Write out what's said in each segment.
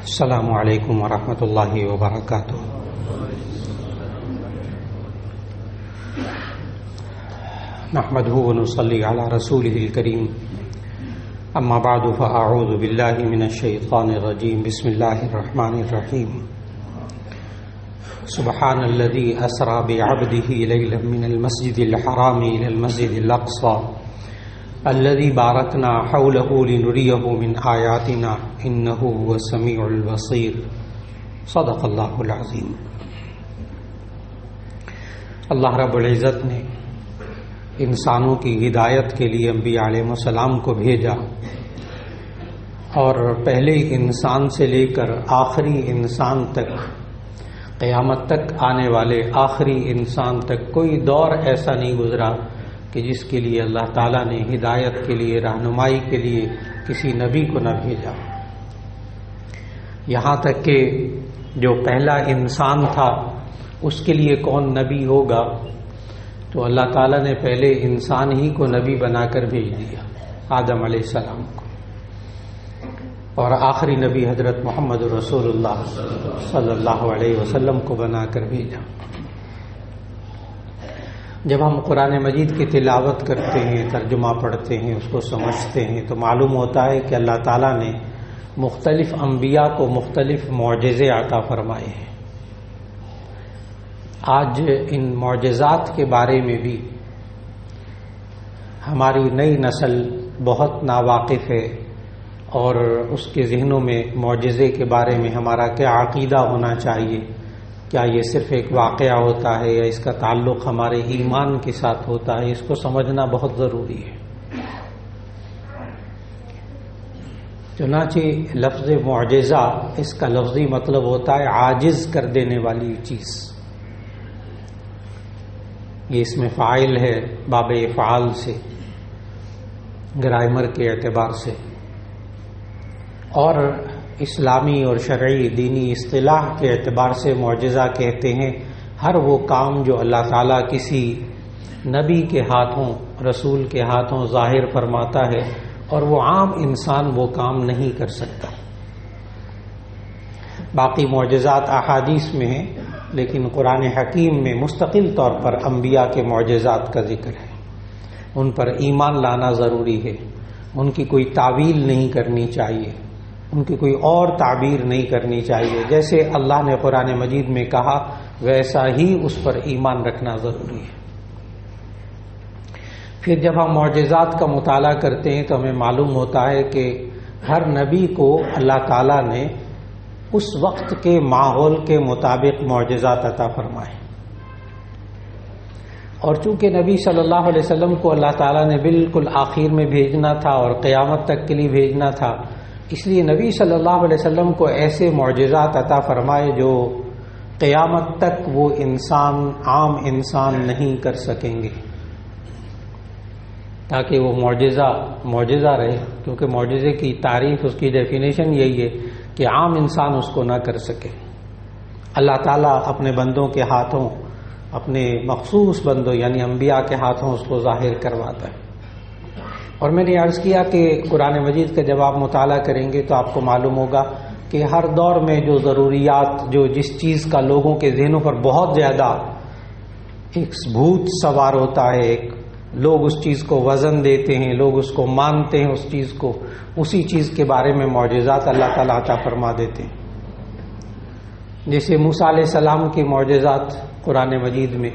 السلام علیکم ورحمۃ اللہ وبرکاتہ۔ نحمده ونصلي على رسوله الكريم، اما بعد فاعوذ باللہ من الشیطان الرجیم، بسم اللہ الرحمن الرحیم۔ سبحان الذي اسرى بعبده ليلا من المسجد الحرام الى المسجد الاقصى الذي باركنا حوله لنريه من آياتنا إنه هو السميع البصير۔ صدق اللہ العظیم۔ اللہ رب العزت نے انسانوں کی ہدایت کے لیے انبیاء علیہ السلام کو بھیجا، اور پہلے انسان سے لے کر آخری انسان تک، قیامت تک آنے والے آخری انسان تک کوئی دور ایسا نہیں گزرا کہ جس کے لیے اللہ تعالیٰ نے ہدایت کے لیے، رہنمائی کے لیے کسی نبی کو نہ بھیجا۔ یہاں تک کہ جو پہلا انسان تھا اس کے لیے کون نبی ہوگا، تو اللہ تعالیٰ نے پہلے انسان ہی کو نبی بنا کر بھیج دیا، آدم علیہ السلام کو، اور آخری نبی حضرت محمد رسول اللہ صلی اللہ علیہ وسلم کو بنا کر بھیجا۔ جب ہم قرآن مجید کی تلاوت کرتے ہیں، ترجمہ پڑھتے ہیں، اس کو سمجھتے ہیں، تو معلوم ہوتا ہے کہ اللہ تعالیٰ نے مختلف انبیاء کو مختلف معجزے عطا فرمائے ہیں۔ آج ان معجزات کے بارے میں بھی ہماری نئی نسل بہت ناواقف ہے، اور اس کے ذہنوں میں معجزے کے بارے میں ہمارا کیا عقیدہ ہونا چاہیے، کیا یہ صرف ایک واقعہ ہوتا ہے یا اس کا تعلق ہمارے ایمان کے ساتھ ہوتا ہے، اس کو سمجھنا بہت ضروری ہے۔ چنانچہ لفظ معجزہ، اس کا لفظی مطلب ہوتا ہے عاجز کر دینے والی چیز۔ یہ اس میں فاعل ہے باب افعال سے، گرامر کے اعتبار سے، اور اسلامی اور شرعی دینی اصطلاح کے اعتبار سے معجزہ کہتے ہیں ہر وہ کام جو اللہ تعالیٰ کسی نبی کے ہاتھوں، رسول کے ہاتھوں ظاہر فرماتا ہے، اور وہ عام انسان وہ کام نہیں کر سکتا۔ باقی معجزات احادیث میں ہیں، لیکن قرآن حکیم میں مستقل طور پر انبیاء کے معجزات کا ذکر ہے۔ ان پر ایمان لانا ضروری ہے، ان کی کوئی تعویل نہیں کرنی چاہیے، ان کی کوئی اور تعبیر نہیں کرنی چاہیے۔ جیسے اللہ نے قرآن مجید میں کہا ویسا ہی اس پر ایمان رکھنا ضروری ہے۔ پھر جب ہم معجزات کا مطالعہ کرتے ہیں تو ہمیں معلوم ہوتا ہے کہ ہر نبی کو اللہ تعالیٰ نے اس وقت کے ماحول کے مطابق معجزات عطا فرمائے، اور چونکہ نبی صلی اللہ علیہ وسلم کو اللہ تعالیٰ نے بالکل آخر میں بھیجنا تھا اور قیامت تک کے لیے بھیجنا تھا، اس لیے نبی صلی اللہ علیہ وسلم کو ایسے معجزات عطا فرمائے جو قیامت تک وہ انسان، عام انسان نہیں کر سکیں گے، تاکہ وہ معجزہ رہے، کیونکہ معجزے کی تعریف، اس کی ڈیفینیشن یہی ہے کہ عام انسان اس کو نہ کر سکے۔ اللہ تعالیٰ اپنے بندوں کے ہاتھوں، اپنے مخصوص بندوں یعنی انبیاء کے ہاتھوں اس کو ظاہر کرواتا ہے۔ اور میں نے عرض کیا کہ قرآن مجید کا جب آپ مطالعہ کریں گے تو آپ کو معلوم ہوگا کہ ہر دور میں جو ضروریات، جو جس چیز کا لوگوں کے ذہنوں پر بہت زیادہ ایک بھوت سوار ہوتا ہے، ایک لوگ اس چیز کو وزن دیتے ہیں، لوگ اس کو مانتے ہیں، اس چیز کو، اسی چیز کے بارے میں معجزات اللہ تعالیٰ عطا فرما دیتے ہیں۔ جیسے موسیٰ علیہ السلام کی معجزات قرآن مجید میں،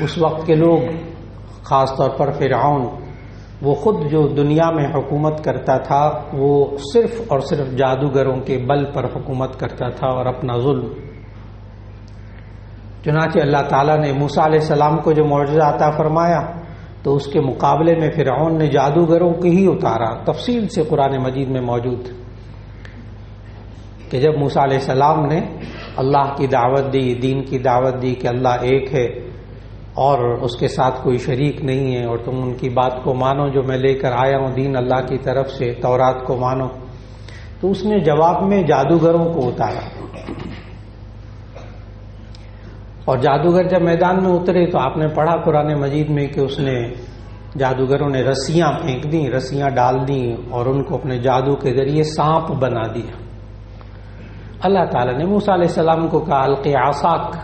اس وقت کے لوگ، خاص طور پر فرعون، وہ خود جو دنیا میں حکومت کرتا تھا وہ صرف اور صرف جادوگروں کے بل پر حکومت کرتا تھا اور اپنا ظلم۔ چنانچہ اللہ تعالیٰ نے موسیٰ علیہ السلام کو جو معجزہ عطا فرمایا تو اس کے مقابلے میں فرعون نے جادوگروں کی ہی اتارا۔ تفصیل سے قرآن مجید میں موجود کہ جب موسیٰ علیہ السلام نے اللہ کی دعوت دی، دین کی دعوت دی کہ اللہ ایک ہے اور اس کے ساتھ کوئی شریک نہیں ہے، اور تم ان کی بات کو مانو جو میں لے کر آیا ہوں دین اللہ کی طرف سے، تورات کو مانو، تو اس نے جواب میں جادوگروں کو اتارا۔ اور جادوگر جب میدان میں اترے تو آپ نے پڑھا قرآن مجید میں کہ اس نے جادوگروں نے رسیاں پھینک دیں، رسیاں ڈال دیں اور ان کو اپنے جادو کے ذریعے سانپ بنا دیا۔ اللہ تعالیٰ نے موسیٰ علیہ السلام کو کہا القی عصاک،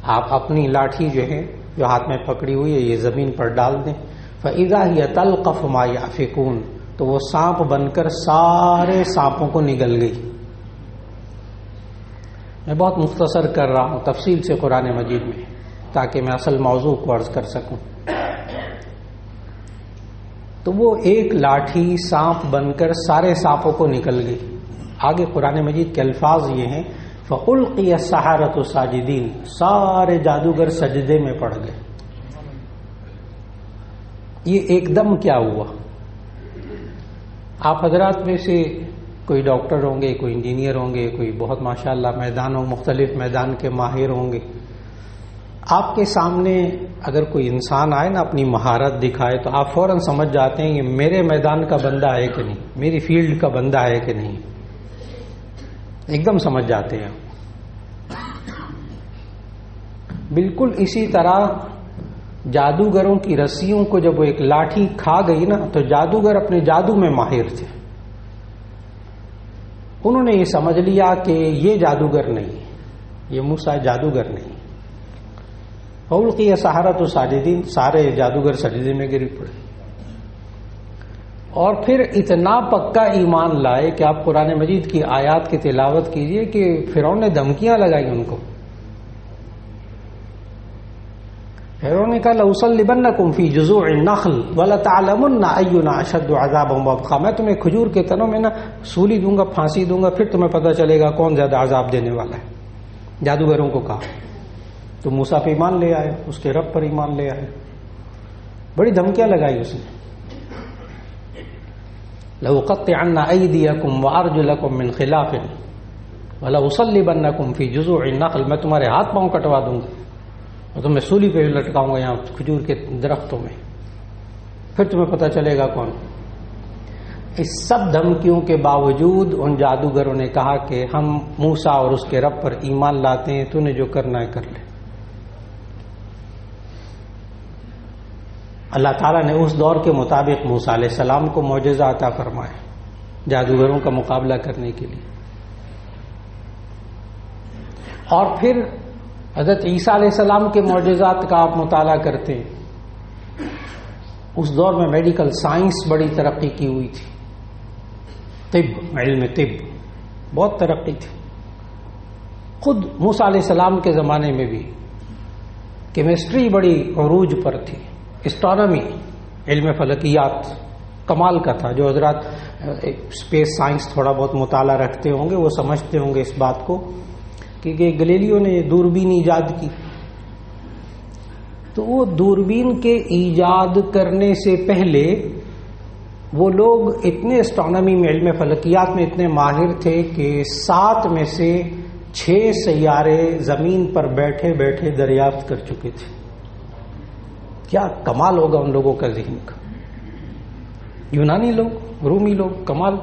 آپ اپنی لاٹھی جو ہے جو ہاتھ میں پکڑی ہوئی ہے یہ زمین پر ڈال دیں، فَإِذَا هِيَ تَلْقَفُ مَا يَأْفِكُونَ، تو وہ سانپ بن کر سارے سانپوں کو نگل گئی۔ میں بہت مختصر کر رہا ہوں تفصیل سے قرآن مجید میں تاکہ میں اصل موضوع کو عرض کر سکوں۔ تو وہ ایک لاٹھی سانپ بن کر سارے سانپوں کو نکل گئی۔ آگے قرآن مجید کے الفاظ یہ ہیں فَأُلْقِيَ السَّحَرَةُ سَاجِدِينَ، سارے جادوگر سجدے میں پڑ گئے۔ یہ ایک دم کیا ہوا؟ آپ حضرات میں سے کوئی ڈاکٹر ہوں گے، کوئی انجینئر ہوں گے، کوئی بہت ماشاءاللہ میدانوں مختلف میدان کے ماہر ہوں گے۔ آپ کے سامنے اگر کوئی انسان آئے نا اپنی مہارت دکھائے تو آپ فوراً سمجھ جاتے ہیں کہ میرے میدان کا بندہ ہے کہ نہیں، میری فیلڈ کا بندہ ہے کہ نہیں، ایک دم سمجھ جاتے ہیں۔ بالکل اسی طرح جادوگروں کی رسیوں کو جب وہ ایک لاٹھی کھا گئی نا تو جادوگر اپنے جادو میں ماہر تھے، انہوں نے یہ سمجھ لیا کہ یہ جادوگر نہیں، یہ موسیٰ جادوگر نہیں۔ فَأُلْقِيَ السَّحَرَةُ سَاجِدِينَ، سارے جادوگر سجدے میں گر پڑے۔ اور پھر اتنا پکا ایمان لائے کہ آپ قرآن مجید کی آیات کی تلاوت کیجئے کہ فرعون نے دھمکیاں لگائی ان کو۔ فرعون نے کہا لَأُصَلِّبَنَّكُمْ فِي جُذُوعِ النَّخْلِ وَلَتَعْلَمُنَّ أَيُّنَا أَشَدُّ عَذَابًا وَأَبْقَىٰ، میں تمہیں کھجور کے تنوں میں نا سولی دوں گا، پھانسی دوں گا، پھر تمہیں پتہ چلے گا کون زیادہ عذاب دینے والا ہے۔ جادوگروں کو کہا تو موسیٰ پہ ایمان لے آئے، اس کے رب پر ایمان لے آئے۔ بڑی دھمکیاں لگائی اس نے، لَأُقَطِّعَنَّ أَيْدِيَكُمْ وَأَرْجُلَكُمْ مِنْ خِلَافٍ وَلَأُصَلِّبَنَّكُمْ فِي جُذُوعِ النَّخْلِ، میں تمہارے ہاتھ پاؤں کٹوا دوں گا اور تمہیں سولی پہ لٹکاؤں گا یہاں کھجور کے درختوں میں، پھر تمہیں پتہ چلے گا کون۔ اس سب دھمکیوں کے باوجود ان جادوگروں نے کہا کہ ہم موسیٰ اور اس کے رب پر ایمان لاتے ہیں، تو نے جو کرنا ہے کر لے۔ اللہ تعالیٰ نے اس دور کے مطابق موسیٰ علیہ السلام کو معجزہ عطا فرمایا جادوگروں کا مقابلہ کرنے کے لیے۔ اور پھر حضرت عیسیٰ علیہ السلام کے معجزات کا آپ مطالعہ کرتے ہیں، اس دور میں میڈیکل سائنس بڑی ترقی کی ہوئی تھی، طب، علم طب بہت ترقی تھی۔ خود موسیٰ علیہ السلام کے زمانے میں بھی کیمسٹری بڑی عروج پر تھی، اسٹرانومی، علم فلکیات کمال کا تھا۔ جو حضرات اسپیس سائنس تھوڑا بہت مطالعہ رکھتے ہوں گے وہ سمجھتے ہوں گے اس بات کو کہ گلیلیو نے دوربین ایجاد کی، تو وہ دوربین کے ایجاد کرنے سے پہلے وہ لوگ اتنے اسٹرانومی میں، علم فلکیات میں اتنے ماہر تھے کہ 7 میں سے 6 سیارے زمین پر بیٹھے بیٹھے دریافت کر چکے تھے۔ کیا کمال ہوگا ان لوگوں کا ذہن کا، یونانی لوگ، رومی لوگ، کمال۔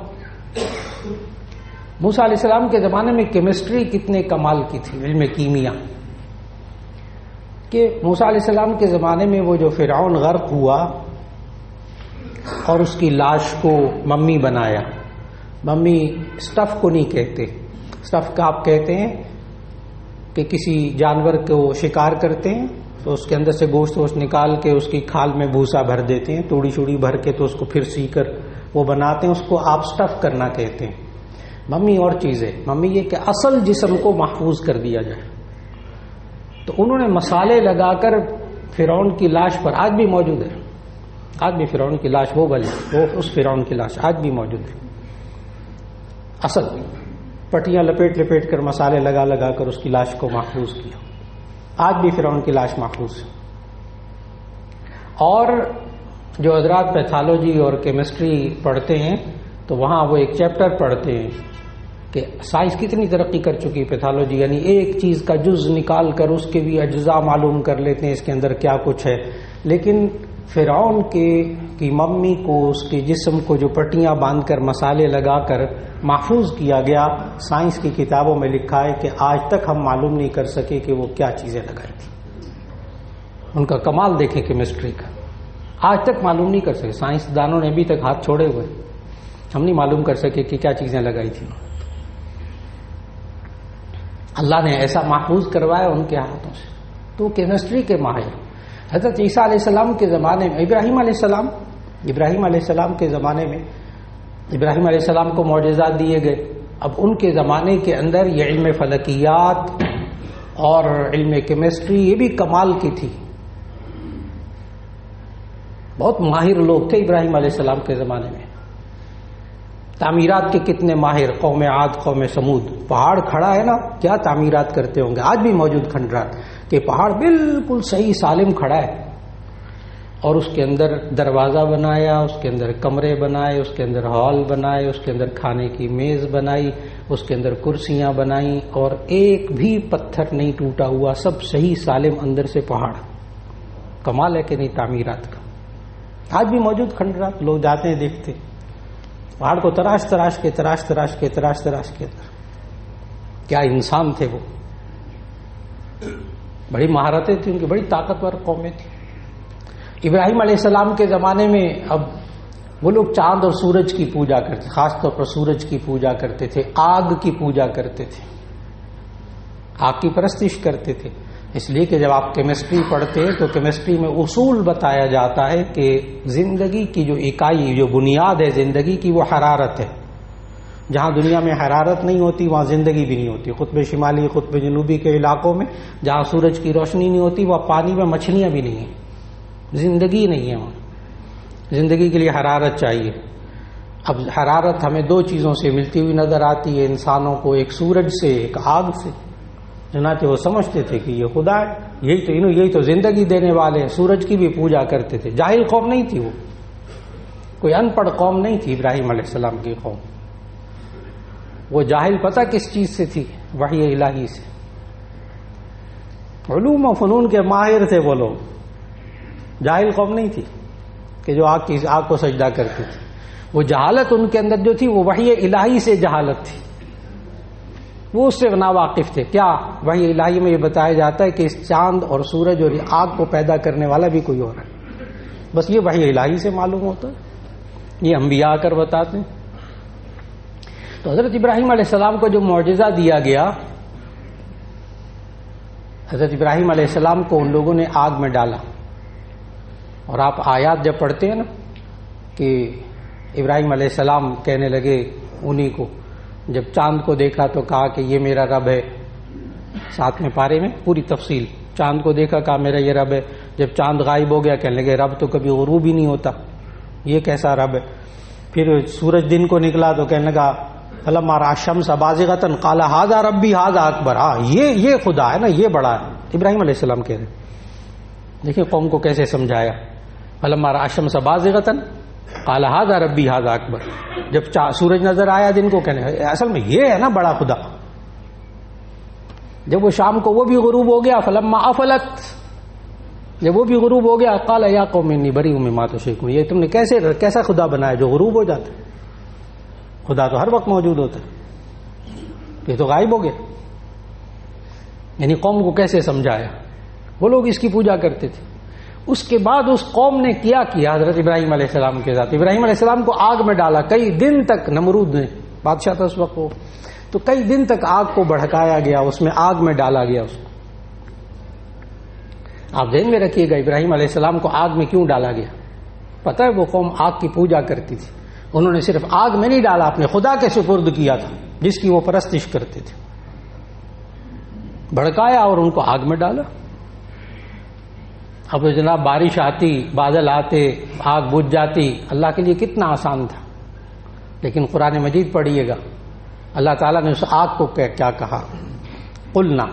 موسیٰ علیہ السلام کے زمانے میں کیمسٹری کتنے کمال کی تھی، علم کیمیا، کہ موسیٰ علیہ السلام کے زمانے میں وہ جو فرعون غرق ہوا اور اس کی لاش کو ممی بنایا، ممی اسٹف کو نہیں کہتے، اسٹف کا آپ کہتے ہیں کہ کسی جانور کو شکار کرتے ہیں تو اس کے اندر سے گوشت ووشت نکال کے اس کی کھال میں بھوسا بھر دیتے ہیں، توڑی چوڑی بھر کے، تو اس کو پھر سی کر وہ بناتے ہیں، اس کو آپ اسٹف کرنا کہتے ہیں۔ ممی اور چیز ہے، ممی یہ کہ اصل جسم کو محفوظ کر دیا جائے۔ تو انہوں نے مسالے لگا کر فرعون کی لاش پر، آج بھی موجود ہے، آج بھی فرعون کی لاش، وہ اس فرعون کی لاش آج بھی موجود ہے، اصل پٹیاں لپیٹ لپیٹ کر مسالے لگا لگا کر اس کی لاش کو محفوظ کیا، آج بھی فرعون کی لاش محفوظ ہے۔ اور جو حضرات پیتھالوجی اور کیمسٹری پڑھتے ہیں تو وہاں وہ ایک چیپٹر پڑھتے ہیں کہ سائنس کتنی ترقی کر چکی، پیتھالوجی، یعنی ایک چیز کا جز نکال کر اس کے بھی اجزاء معلوم کر لیتے ہیں اس کے اندر کیا کچھ ہے۔ لیکن فرعون کی ممی کو، اس کے جسم کو جو پٹیاں باندھ کر مسالے لگا کر محفوظ کیا گیا، سائنس کی کتابوں میں لکھا ہے کہ آج تک ہم معلوم نہیں کر سکے کہ وہ کیا چیزیں لگائی تھیں۔ ان کا کمال دیکھیں کیمسٹری کا، آج تک معلوم نہیں کر سکے، سائنسدانوں نے ابھی تک ہاتھ چھوڑے ہوئے، ہم نہیں معلوم کر سکے کہ کیا چیزیں لگائی تھیں۔ اللہ نے ایسا محفوظ کروایا ان کے ہاتھوں سے، تو کیمسٹری کے ماہر. حضرت عیسیٰ علیہ السلام کے زمانے میں ابراہیم علیہ السلام کے زمانے میں ابراہیم علیہ السلام کو معجزات دیے گئے. اب ان کے زمانے کے اندر یہ علم فلکیات اور علم کیمسٹری یہ بھی کمال کی تھی. بہت ماہر لوگ تھے ابراہیم علیہ السلام کے زمانے میں. تعمیرات کے کتنے ماہر، قوم عاد، قوم سمود. پہاڑ کھڑا ہے نا، کیا تعمیرات کرتے ہوں گے. آج بھی موجود کھنڈرات کہ پہاڑ بالکل صحیح سالم کھڑا ہے، اور اس کے اندر دروازہ بنایا، اس کے اندر کمرے بنائے، اس کے اندر ہال بنائے، اس کے اندر کھانے کی میز بنائی، اس کے اندر کرسیاں بنائیں، اور ایک بھی پتھر نہیں ٹوٹا ہوا، سب صحیح سالم اندر سے پہاڑ. کمال ہے کہ نہیں تعمیرات کا. آج بھی موجود کھنڈرات، لوگ جاتے ہیں دیکھتے پہاڑ کو تراش تراش کے. کیا انسان تھے وہ، بڑی مہارتیں تھیں ان کی، بڑی طاقتور قومیں تھیں. ابراہیم علیہ السلام کے زمانے میں اب وہ لوگ چاند اور سورج کی پوجا کرتے، خاص طور پر سورج کی پوجا کرتے تھے، آگ کی پوجا کرتے تھے، آگ کی پرستش کرتے تھے. اس لیے کہ جب آپ کیمسٹری پڑھتے ہیں تو کیمسٹری میں اصول بتایا جاتا ہے کہ زندگی کی جو اکائی، جو بنیاد ہے زندگی کی، وہ حرارت ہے. جہاں دنیا میں حرارت نہیں ہوتی وہاں زندگی بھی نہیں ہوتی. قطب شمالی، قطب جنوبی کے علاقوں میں جہاں سورج کی روشنی نہیں ہوتی وہاں پانی میں مچھلیاں بھی نہیں ہیں، زندگی نہیں ہے وہاں. زندگی کے لیے حرارت چاہیے. اب حرارت ہمیں دو چیزوں سے ملتی ہوئی نظر آتی ہے انسانوں کو، ایک سورج سے، ایک آگ سے. چنانچہ وہ سمجھتے تھے کہ یہ خدا ہے، یہی تو زندگی دینے والے ہیں. سورج کی بھی پوجا کرتے تھے. جاہل قوم نہیں تھی وہ، کوئی ان پڑھ قوم نہیں تھی ابراہیم علیہ السلام کی قوم. وہ جاہل پتہ کس چیز سے تھی؟ وحی الہی سے. علوم و فنون کے ماہر تھے وہ لوگ. جاہل قوم نہیں تھی کہ جو آگ کو سجدہ کرتی تھی. وہ جہالت ان کے اندر جو تھی وہ وحی الہی سے جہالت تھی، وہ اس سے ناواقف تھے. کیا وحی الہی میں یہ بتایا جاتا ہے کہ اس چاند اور سورج اور آگ کو پیدا کرنے والا بھی کوئی اور ہے، بس یہ وحی الہی سے معلوم ہوتا ہے. یہ انبیاء آ کر بتاتے ہیں. تو حضرت ابراہیم علیہ السلام کو جو معجزہ دیا گیا، حضرت ابراہیم علیہ السلام کو ان لوگوں نے آگ میں ڈالا. اور آپ آیات جب پڑھتے ہیں نا کہ ابراہیم علیہ السلام کہنے لگے انہی کو، جب چاند کو دیکھا تو کہا کہ یہ میرا رب ہے. ساتھ میں پارے میں پوری تفصیل. چاند کو دیکھا، کہا میرا یہ رب ہے. جب چاند غائب ہو گیا کہنے لگے رب تو کبھی غروب ہی نہیں ہوتا، یہ کیسا رب ہے. پھر سورج دن کو نکلا تو کہنے لگا فلما رأى الشمس بازغة قال هذا ربي هذا اکبر. یہ خدا ہے نا، یہ بڑا ہے. ابراہیم علیہ السلام کہہ رہے. دیکھیں قوم کو کیسے سمجھایا. فلما رأى الشمس بازغة قال هذا ربي هذا اکبر. جب سورج نظر آیا دن کو کہنے اصل میں یہ ہے نا بڑا خدا. جب وہ شام کو وہ بھی غروب ہو گیا، فلما افلت، جب وہ بھی غروب ہو گیا، قال یا قوم انی بریء مما تشركون. یہ تم نے کیسا خدا بنایا جو غروب ہو جاتا ہے؟ خدا تو ہر وقت موجود ہوتا ہے، یہ تو غائب ہو گیا. یعنی قوم کو کیسے سمجھایا. وہ لوگ اس کی پوجا کرتے تھے. اس کے بعد اس قوم نے کیا حضرت ابراہیم علیہ السلام کے ساتھ. ابراہیم علیہ السلام کو آگ میں ڈالا. کئی دن تک نمرود نے، بادشاہ تھا اس وقت وہ، تو کئی دن تک آگ کو بھڑکایا گیا، اس میں آگ میں ڈالا گیا اس کو. آپ ذہن میں رکھیے گا ابراہیم علیہ السلام کو آگ میں کیوں ڈالا گیا. پتہ ہے وہ قوم آگ کی پوجا کرتی تھی. انہوں نے صرف آگ میں نہیں ڈالا، اپنے خدا کے سپرد کیا تھا جس کی وہ پرستش کرتے تھے. بھڑکایا اور ان کو آگ میں ڈالا. اب جناب بارش آتی، بادل آتے، آگ بجھ جاتی، اللہ کے لیے کتنا آسان تھا. لیکن قرآن مجید پڑھیے گا، اللہ تعالیٰ نے اس آگ کو کیا کہا. قلنا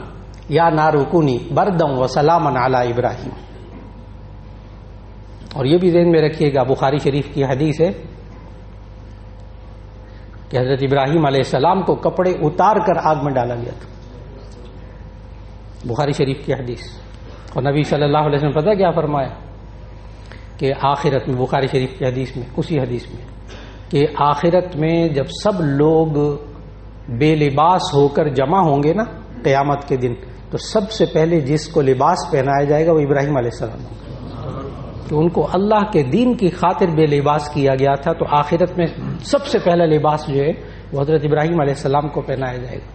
یا نار کونی بردا وسلاما علی ابراہیم. اور یہ بھی ذہن میں رکھیے گا، بخاری شریف کی حدیث ہے کہ حضرت ابراہیم علیہ السلام کو کپڑے اتار کر آگ میں ڈالا گیا تھا. بخاری شریف کی حدیث. اور نبی صلی اللہ علیہ وسلم پتہ کیا فرمایا کہ آخرت میں، بخاری شریف کی حدیث میں، اسی حدیث میں، کہ آخرت میں جب سب لوگ بے لباس ہو کر جمع ہوں گے نا قیامت کے دن، تو سب سے پہلے جس کو لباس پہنایا جائے گا وہ ابراہیم علیہ السلام ہوگا. کہ ان کو اللہ کے دین کی خاطر بے لباس کیا گیا تھا، تو آخرت میں سب سے پہلا لباس جو ہے وہ حضرت ابراہیم علیہ السلام کو پہنایا جائے گا.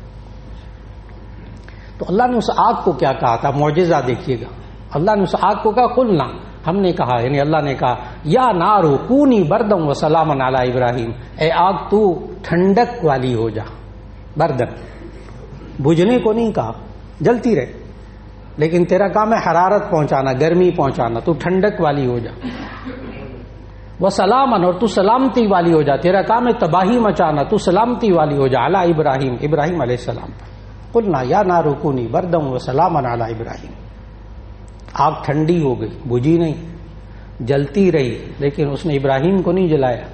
تو اللہ نے اس آگ کو کیا کہا تھا؟ معجزہ دیکھیے گا، اللہ نے اس آگ کو کہا قلنا، ہم نے کہا یعنی اللہ نے کہا یا نار کونی بردم و سلاما علی ابراہیم، اے آگ تو ٹھنڈک والی ہو جا، بردن بجھنے کو نہیں کہا، جلتی رہے، لیکن تیرا کام ہے حرارت پہنچانا، گرمی پہنچانا، تو ٹھنڈک والی ہو جا، وہ سلامن، اور تو سلامتی والی ہو جا، تیرا کام ہے تباہی مچانا، تو سلامتی والی ہو جا علی ابراہیم، ابراہیم علیہ السلام پر۔ قلنا یا نار کونی بردم و سلاما علی ابراہیم، آگ ٹھنڈی ہو گئی، بجھی نہیں، جلتی رہی، لیکن اس نے ابراہیم کو نہیں جلایا۔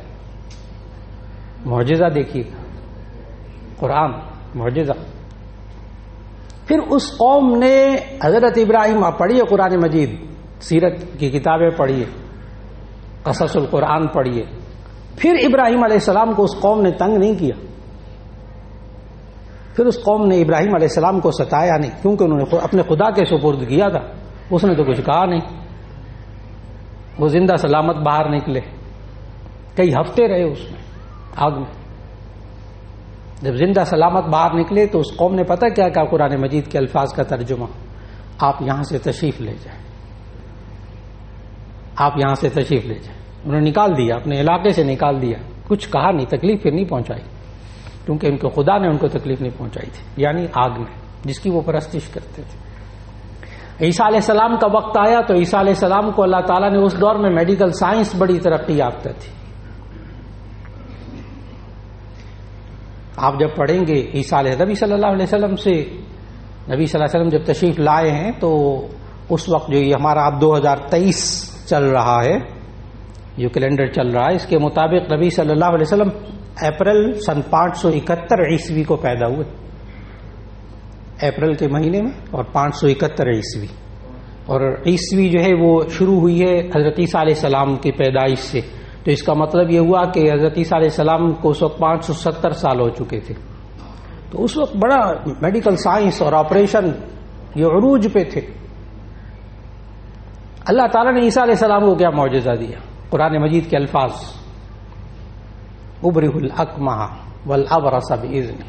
معجزہ دیکھیے قرآن، معجزہ۔ پھر اس قوم نے حضرت ابراہیم، آپ پڑھیے قرآن مجید، سیرت کی کتابیں پڑھیے، قصص القرآن پڑھیے، پھر ابراہیم علیہ السلام کو اس قوم نے تنگ نہیں کیا، پھر اس قوم نے ابراہیم علیہ السلام کو ستایا نہیں، کیونکہ انہوں نے اپنے خدا کے سپرد کیا تھا، اس نے تو کچھ کہا نہیں، وہ زندہ سلامت باہر نکلے، کئی ہفتے رہے اس میں آگ میں، جب زندہ سلامت باہر نکلے تو اس قوم نے پتہ کیا کہا؟ قرآن مجید کے الفاظ کا ترجمہ، آپ یہاں سے تشریف لے جائیں، آپ یہاں سے تشریف لے جائیں۔ انہوں نے نکال دیا، اپنے علاقے سے نکال دیا، کچھ کہا نہیں، تکلیف پھر نہیں پہنچائی، کیونکہ ان کے خدا نے ان کو تکلیف نہیں پہنچائی تھی، یعنی آگ میں جس کی وہ پرستش کرتے تھے۔ عیسیٰ علیہ السلام کا وقت آیا تو عیسیٰ علیہ السلام کو اللہ تعالیٰ نے، اس دور میں میڈیکل سائنس بڑی ترقی یافتہ تھی، آپ جب پڑھیں گے عیسیٰ علیہ، نبی صلی اللہ علیہ وسلم سے، نبی صلی اللہ علیہ وسلم جب تشریف لائے ہیں تو اس وقت جو یہ ہمارا اب 2023 چل رہا ہے، جو کیلنڈر چل رہا ہے، اس کے مطابق نبی صلی اللہ علیہ وسلم اپریل سن 571 عیسوی کو پیدا ہوئے، اپریل کے مہینے میں، اور 571 عیسوی، اور عیسوی جو ہے وہ شروع ہوئی ہے حضرت عیسیٰ علیہ السلام کی پیدائش سے، تو اس کا مطلب یہ ہوا کہ حضرت عیسیٰ علیہ السلام کو اس وقت 570 سال ہو چکے تھے، تو اس وقت بڑا میڈیکل سائنس اور آپریشن یہ عروج پہ تھے۔ اللہ تعالیٰ نے عیسیٰ علیہ السلام کو کیا معجزہ دیا؟ قرآن مجید کے الفاظ، ابرئ الاکمہ والابرص باذنہ،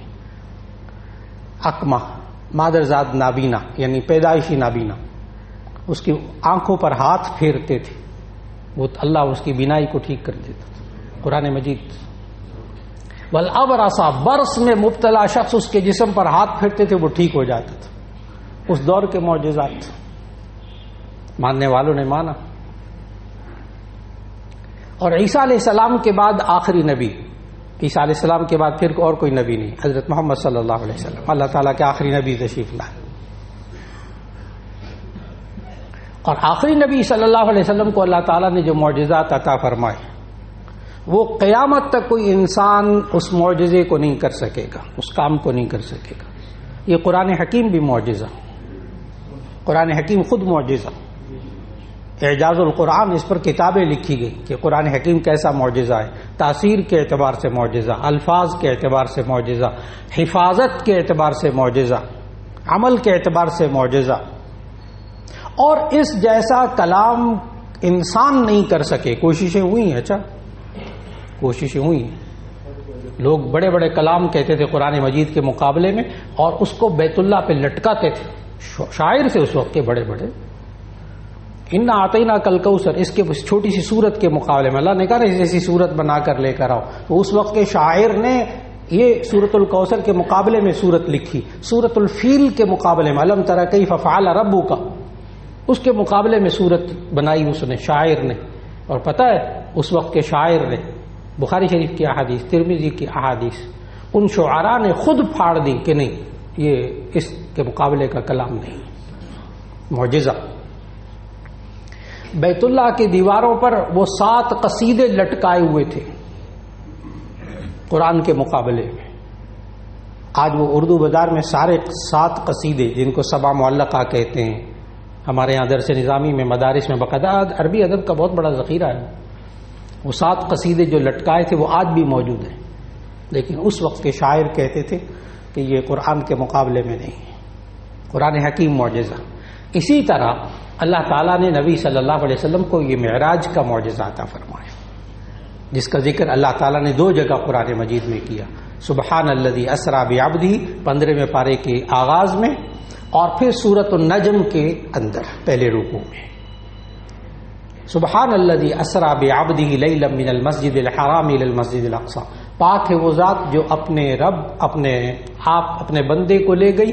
اکمہ مادرزاد نابینا یعنی پیدائشی نابینا، اس کی آنکھوں پر ہاتھ پھیرتے تھے، وہ اللہ اس کی بینائی کو ٹھیک کر دیتا تھا، قرآن مجید۔ والابرص، برس میں مبتلا شخص اس کے جسم پر ہاتھ پھیرتے تھے وہ ٹھیک ہو جاتا تھا، اس دور کے معجزات، ماننے والوں نے مانا۔ اور عیسیٰ علیہ السلام کے بعد آخری نبی، عیسیٰ علیہ السلام کے بعد پھر اور کوئی نبی نہیں، حضرت محمد صلی اللہ علیہ وسلم اللہ تعالیٰ کے آخری نبی تشریف لائے، اور آخری نبی صلی اللہ علیہ وسلم کو اللہ تعالیٰ نے جو معجزات عطا فرمائے وہ قیامت تک کوئی انسان اس معجزے کو نہیں کر سکے گا، اس کام کو نہیں کر سکے گا۔ یہ قرآن حکیم بھی معجزہ، قرآن حکیم خود معجزہ، اعجاز القرآن، اس پر کتابیں لکھی گئی کہ قرآن حکیم کیسا معجزہ ہے، تاثیر کے اعتبار سے معجزہ، الفاظ کے اعتبار سے معجزہ، حفاظت کے اعتبار سے معجزہ، عمل کے اعتبار سے معجزہ، اور اس جیسا کلام انسان نہیں کر سکے۔ کوششیں ہوئی ہیں، اچھا کوششیں ہوئی ہیں، لوگ بڑے بڑے کلام کہتے تھے قرآن مجید کے مقابلے میں، اور اس کو بیت اللہ پہ لٹکاتے تھے، شاعر سے اس وقت کے بڑے بڑے، انا اعطینا کل کوثر، اس کے چھوٹی سی صورت کے مقابلے میں اللہ نے کہا ایسی صورت بنا کر لے کر آؤ، تو اس وقت کے شاعر نے یہ سورۃ الکوثر کے مقابلے میں صورت لکھی، سورۃ الفیل کے مقابلے میں الم تر کیف فعل ربک، اس کے مقابلے میں صورت بنائی اس نے، شاعر نے۔ اور پتہ ہے اس وقت کے شاعر نے بخاری شریف کی احادیث، ترمذی کی احادیث، ان شعراء نے خود پھاڑ دی کہ نہیں یہ اس کے مقابلے کا کلام نہیں، معجزہ۔ بیت اللہ کی دیواروں پر وہ 7 قصیدے لٹکائے ہوئے تھے قرآن کے مقابلے میں، آج وہ اردو بازار میں سارے 7 قصیدے جن کو سبع معلقہ کہتے ہیں، ہمارے یہاں درس نظامی میں مدارس میں باقاعدہ عربی ادب کا بہت بڑا ذخیرہ ہے، وہ 7 قصیدے جو لٹکائے تھے وہ آج بھی موجود ہیں، لیکن اس وقت کے شاعر کہتے تھے کہ یہ قرآن کے مقابلے میں نہیں ہے، قرآن حکیم معجزہ۔ اسی طرح اللہ تعالیٰ نے نبی صلی اللہ علیہ وسلم کو یہ معراج کا معجزہ عطا فرمایا، جس کا ذکر اللہ تعالیٰ نے 2 جگہ قرآن مجید میں کیا، سبحان الذی اسریٰ بعبدہ 15ویں پارے کے آغاز میں، اور پھر سورۃ النجم کے اندر پہلے رکوع میں سبحان الذی اسری بعبدہ لیلا من المسجد الحرام الی المسجد الاقصی، پاک ہے وہ ذات جو اپنے رب اپنے بندے کو لے گئی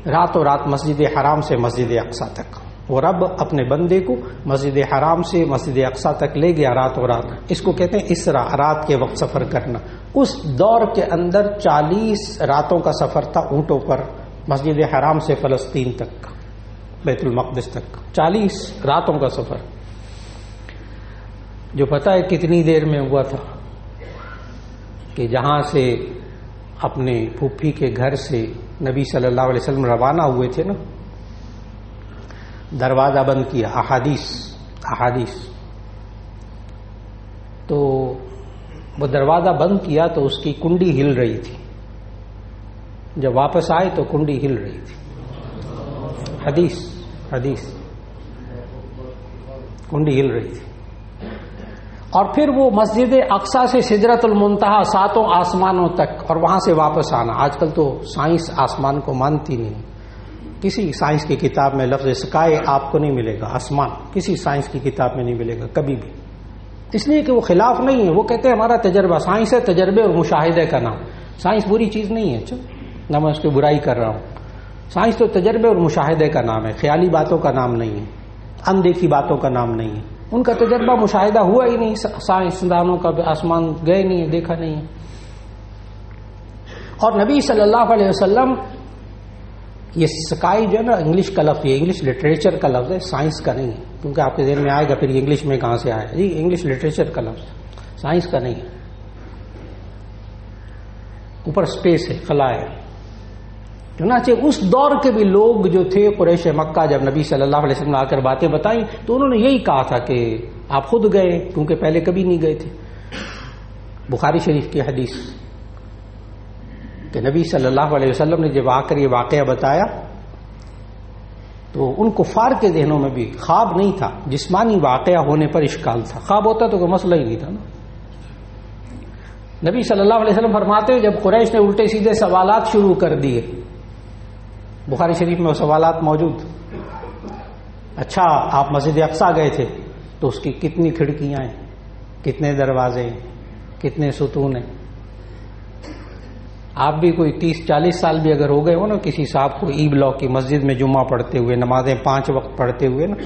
راتوں رات مسجد حرام سے مسجد اقصی تک. وہ رب اپنے بندے کو مسجد حرام سے مسجد اقصی تک لے گیا راتوں رات. اس کو کہتے ہیں اسرا، رات کے وقت سفر کرنا. اس دور کے اندر 40 راتوں کا سفر تھا اونٹوں پر مسجد حرام سے فلسطین تک، بیت المقدس تک. 40 راتوں کا سفر، جو پتہ ہے کتنی دیر میں ہوا تھا کہ جہاں سے اپنے پھوپھی کے گھر سے نبی صلی اللہ علیہ وسلم روانہ ہوئے تھے نا، دروازہ بند کیا. احادیث تو وہ دروازہ بند کیا تو اس کی کنڈی ہل رہی تھی. جب واپس آئے تو کنڈی ہل رہی تھی. حدیث کنڈی ہل رہی تھی. اور پھر وہ مسجد اقصی سے سدرۃ المنتہا 7 آسمانوں تک، اور وہاں سے واپس آنا. آج کل تو سائنس آسمان کو مانتی نہیں. کسی سائنس کی کتاب میں لفظ سکائے آپ کو نہیں ملے گا. آسمان کسی سائنس کی کتاب میں نہیں ملے گا کبھی بھی، اس لیے کہ وہ خلاف نہیں ہے. وہ کہتے ہیں ہمارا تجربہ، سائنس ہے تجربے اور مشاہدے کا نام. سائنس بری چیز نہیں ہے، نہ میں اس کی برائی کر رہا ہوں. سائنس تو تجربے اور مشاہدے کا نام ہے، خیالی باتوں کا نام نہیں ہے، اندیکھی باتوں کا نام نہیں ہے. ان کا تجربہ مشاہدہ ہوا ہی نہیں. سائنسدانوں کا آسمان گئے نہیں ہے، دیکھا نہیں ہے. اور نبی صلی اللہ علیہ وسلم، یہ سکائی جو ہے نا انگلش کا لفظ، یہ انگلش لٹریچر کا لفظ ہے، سائنس کا نہیں ہے. کیونکہ آپ کے ذہن میں آئے گا پھر یہ انگلش میں کہاں سے آیا. جی انگلش لٹریچر کا لفظ، سائنس کا نہیں ہے. اوپر اسپیس ہے، خلا ہے. چنانچہ اس دور کے بھی لوگ جو تھے قریش مکہ، جب نبی صلی اللہ علیہ وسلم نے آ کر باتیں بتائیں تو انہوں نے یہی کہا تھا کہ آپ خود گئے، کیونکہ پہلے کبھی نہیں گئے تھے. بخاری شریف کی حدیث کہ نبی صلی اللہ علیہ وسلم نے جب آ کر یہ واقعہ بتایا تو ان کفار کے ذہنوں میں بھی خواب نہیں تھا، جسمانی واقعہ ہونے پر اشکال تھا. خواب ہوتا تو کوئی مسئلہ ہی نہیں تھا نا. نبی صلی اللہ علیہ وسلم فرماتے ہیں جب قریش نے الٹے سیدھے سوالات شروع کر دیے، بخاری شریف میں وہ سوالات موجود. اچھا آپ مسجد اقصی گئے تھے تو اس کی کتنی کھڑکیاں ہیں، کتنے دروازے ہیں، کتنے ستون ہیں. آپ بھی کوئی 30-40 سال بھی اگر ہو گئے ہو نا کسی صاحب کو ای بلاک کی مسجد میں جمعہ پڑھتے ہوئے، نمازیں 5 وقت پڑھتے ہوئے نا،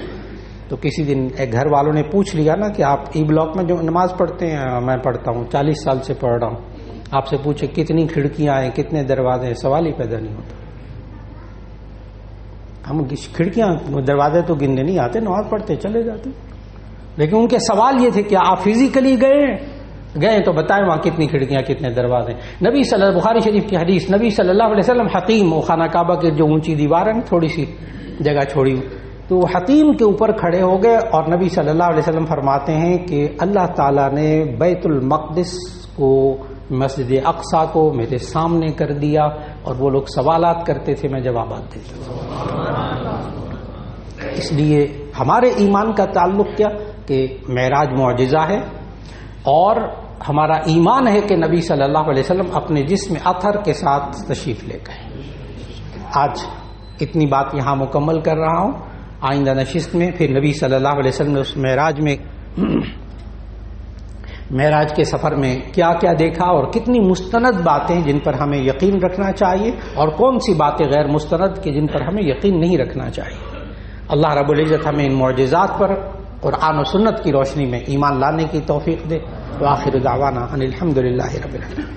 تو کسی دن ایک گھر والوں نے پوچھ لیا نا کہ آپ ای بلاک میں جو نماز پڑھتے ہیں؟ میں پڑھتا ہوں، 40 سال سے پڑھ رہا ہوں. آپ سے پوچھے کتنی کھڑکیاں ہیں، کتنے دروازے ہیں، سوال ہی پیدا نہیں ہوتا. ہم کھڑکیاں دروازے تو گننے نہیں آتے، نماز پڑھتے چلے جاتے. لیکن ان کے سوال یہ تھے کہ آپ فزیکلی گئے تو بتائیں وہاں کتنی کھڑکیاں، کتنے دروازے. بخاری شریف کی حدیث، نبی صلی اللہ علیہ وسلم حتیم، وہ خانہ کعبہ کے جو اونچی دیوار ہے تھوڑی سی جگہ چھوڑی، تو وہ حتیم کے اوپر کھڑے ہو گئے. اور نبی صلی اللہ علیہ وسلم فرماتے ہیں کہ اللہ تعالیٰ نے بیت المقدس کو، مسجد اقصی کو میرے سامنے کر دیا، اور وہ لوگ سوالات کرتے تھے، میں جوابات دیتا تھا. اس لیے ہمارے ایمان کا تعلق کیا کہ معراج معجزہ ہے، اور ہمارا ایمان ہے کہ نبی صلی اللہ علیہ وسلم اپنے جسم اطہر کے ساتھ تشریف لے گئے. آج اتنی بات یہاں مکمل کر رہا ہوں. آئندہ نشست میں پھر نبی صلی اللہ علیہ وسلم نے اس معراج کے سفر میں کیا کیا دیکھا، اور کتنی مستند باتیں جن پر ہمیں یقین رکھنا چاہیے، اور کون سی باتیں غیر مستند کہ جن پر ہمیں یقین نہیں رکھنا چاہیے. اللہ رب العزت ہمیں ان معجزات پر قرآن و سنت کی روشنی میں ایمان لانے کی توفیق دے. وآخر دعوانا ان الحمد للہ رب العالمین.